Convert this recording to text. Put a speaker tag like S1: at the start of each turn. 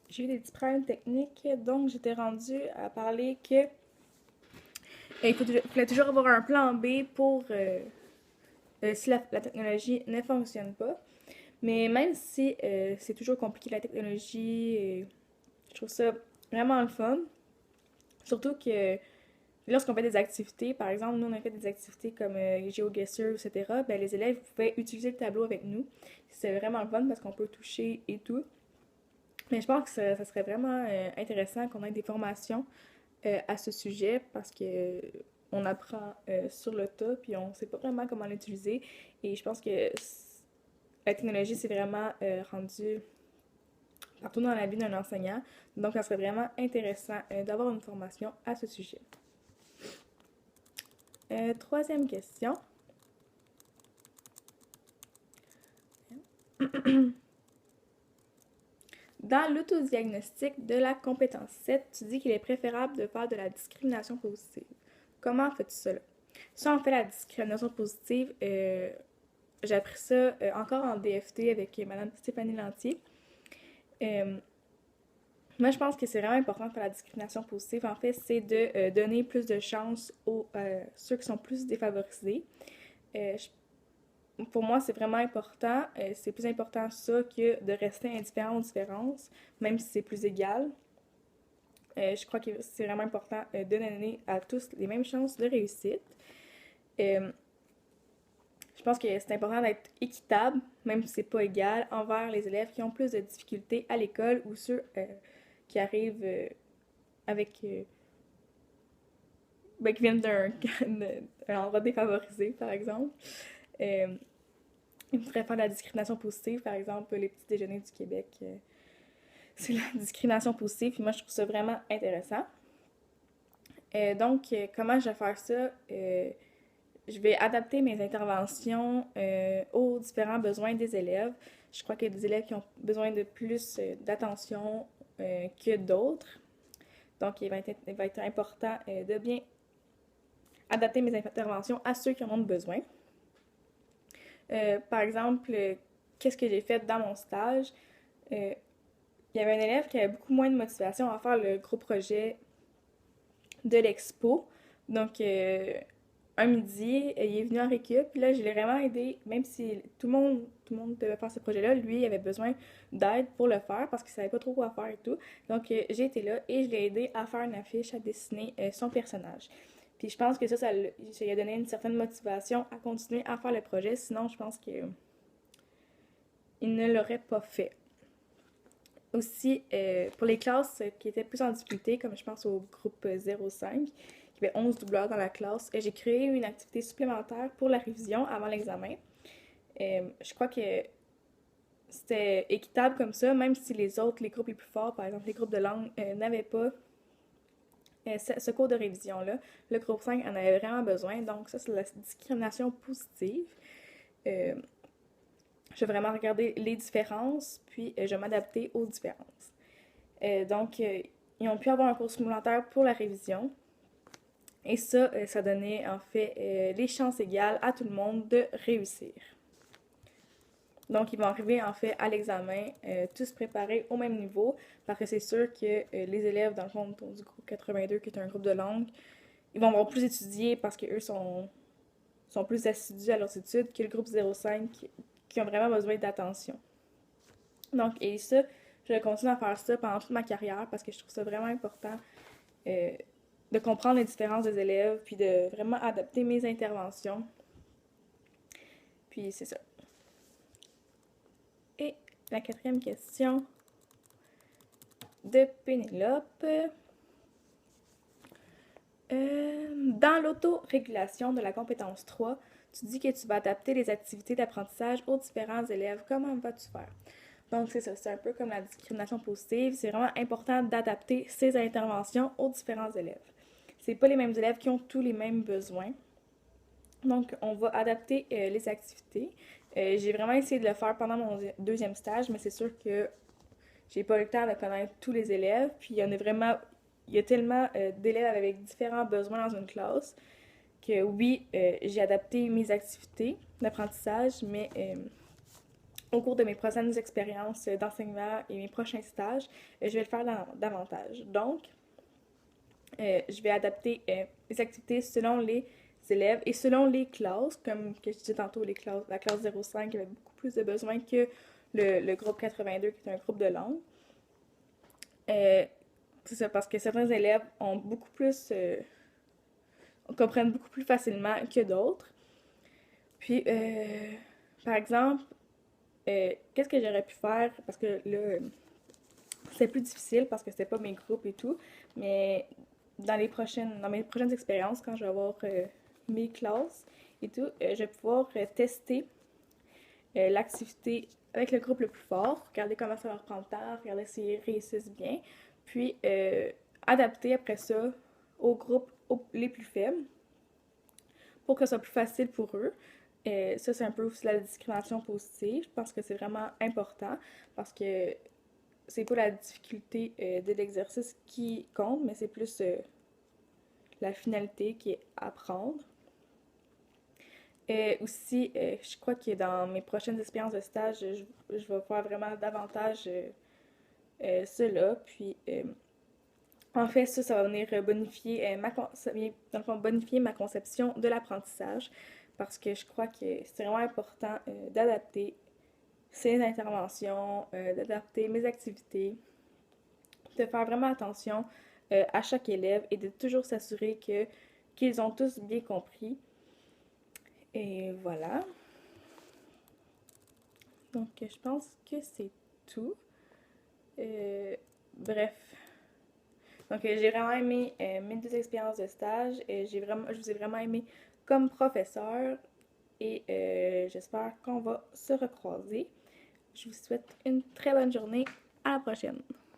S1: j'ai eu des petits problèmes techniques, donc j'étais rendue à parler que fallait toujours avoir un plan B pour si la technologie ne fonctionne pas. Mais même si c'est toujours compliqué la technologie, je trouve ça vraiment le fun. Surtout que lorsqu'on fait des activités, par exemple, nous on a fait des activités comme GeoGuessr, etc., ben, les élèves pouvaient utiliser le tableau avec nous. C'est vraiment le fun parce qu'on peut toucher et tout. Mais je pense que ça serait vraiment intéressant qu'on ait des formations à ce sujet parce que on apprend sur le tas puis on sait pas vraiment comment l'utiliser. Et je pense que la technologie c'est vraiment rendu partout dans la vie d'un enseignant. Donc, ça serait vraiment intéressant d'avoir une formation à ce sujet. Troisième question. Dans l'autodiagnostic de la compétence 7, tu dis qu'il est préférable de faire de la discrimination positive. Comment fais-tu cela? Si on fait la discrimination positive, j'ai appris ça encore en DFT avec Mme Stéphanie Lantier. Euh, Moi, je pense que c'est vraiment important de faire la discrimination positive. En fait, c'est de donner plus de chance aux ceux qui sont plus défavorisés. Pour moi, c'est vraiment important. C'est plus important ça que de rester indifférent aux différences, même si c'est plus égal. Je crois que c'est vraiment important de donner à tous les mêmes chances de réussite. Euh, je pense que c'est important d'être équitable, même si c'est pas égal, envers les élèves qui ont plus de difficultés à l'école ou ceux qui arrivent avec ben, qui viennent d'un endroit défavorisé, par exemple. Euh, il faudrait faire de la discrimination positive, par exemple, les petits déjeuners du Québec. C'est la discrimination positive, puis moi, je trouve ça vraiment intéressant. Donc, comment je vais faire ça? Je vais adapter mes interventions aux différents besoins des élèves. Je crois qu'il y a des élèves qui ont besoin de plus d'attention que d'autres. Donc, il va être important de bien adapter mes interventions à ceux qui en ont besoin. Par exemple, qu'est-ce que j'ai fait dans mon stage? Euh, il y avait un élève qui avait beaucoup moins de motivation à faire le gros projet de l'expo. Donc, un midi, il est venu en récup, puis là, je l'ai vraiment aidé, même si tout le monde devait faire ce projet-là, lui, il avait besoin d'aide pour le faire parce qu'il savait pas trop quoi faire et tout. Donc, j'ai été là et je l'ai aidé à faire une affiche, à dessiner son personnage. Puis je pense que ça lui a donné une certaine motivation à continuer à faire le projet, sinon je pense qu'il ne l'aurait pas fait. Aussi, pour les classes qui étaient plus en difficulté, comme je pense au groupe 05, il y avait 11 doubleurs dans la classe, j'ai créé une activité supplémentaire pour la révision avant l'examen. Je crois que c'était équitable comme ça, même si les groupes les plus forts, par exemple les groupes de langue, n'avaient pas ce cours de révision-là. Le groupe 5 en avait vraiment besoin, donc ça, c'est la discrimination positive. Euh, je vais vraiment regarder les différences, puis je vais m'adapter aux différences. Donc, ils ont pu avoir un cours supplémentaire pour la révision. Et ça, ça donnait en fait les chances égales à tout le monde de réussir. Donc, ils vont arriver en fait à l'examen tous préparés au même niveau parce que c'est sûr que les élèves, dans le fond, du groupe 82, qui est un groupe de langue, ils vont avoir plus étudié parce qu'eux sont plus assidus à leurs études que le groupe 05 qui ont vraiment besoin d'attention. Donc, et ça, je vais continuer à faire ça pendant toute ma carrière parce que je trouve ça vraiment important euh, de comprendre les différences des élèves puis de vraiment adapter mes interventions. Puis c'est ça. Et la quatrième question de Pénélope. Dans l'autorégulation de la compétence 3, tu dis que tu vas adapter les activités d'apprentissage aux différents élèves. Comment vas-tu faire? Donc, c'est ça, c'est un peu comme la discrimination positive. C'est vraiment important d'adapter ces interventions aux différents élèves. C'est pas les mêmes élèves qui ont tous les mêmes besoins. Donc, on va adapter les activités. J'ai vraiment essayé de le faire pendant mon deuxième stage, mais c'est sûr que j'ai pas eu le temps de connaître tous les élèves. Puis, il y a tellement d'élèves avec différents besoins dans une classe que oui, j'ai adapté mes activités d'apprentissage, mais au cours de mes prochaines expériences d'enseignement et mes prochains stages, je vais le faire davantage. Donc, je vais adapter les activités selon les élèves et selon les classes, comme que je disais tantôt, la classe 05 avait beaucoup plus de besoins que le groupe 82 qui est un groupe de langue. C'est ça, parce que certains élèves ont beaucoup plus, comprennent beaucoup plus facilement que d'autres. Puis, par exemple, qu'est-ce que j'aurais pu faire? Parce que là, c'est plus difficile parce que c'était pas mes groupes et tout, mais dans mes prochaines expériences, quand je vais avoir mes classes et tout, je vais pouvoir tester l'activité avec le groupe le plus fort, regarder comment ça leur prend le temps, regarder s'ils réussissent bien, puis adapter après ça aux groupes les plus faibles pour que ce soit plus facile pour eux. Ça, c'est un peu aussi la discrimination positive. Je pense que c'est vraiment important parce que c'est pas la difficulté de l'exercice qui compte, mais c'est plus la finalité qui est apprendre. Aussi, je crois que dans mes prochaines expériences de stage, je vais faire vraiment davantage cela. Puis, en fait, ça va venir bonifier, ça vient, dans le fond, bonifier ma conception de l'apprentissage parce que je crois que c'est vraiment important d'adapter ces interventions, d'adapter mes activités, de faire vraiment attention à chaque élève et de toujours s'assurer qu'ils ont tous bien compris. Et voilà. Donc, je pense que c'est tout. Bref. Donc, j'ai vraiment aimé mes deux expériences de stage. Je vous ai vraiment aimé comme professeur et j'espère qu'on va se recroiser. Je vous souhaite une très bonne journée. À la prochaine!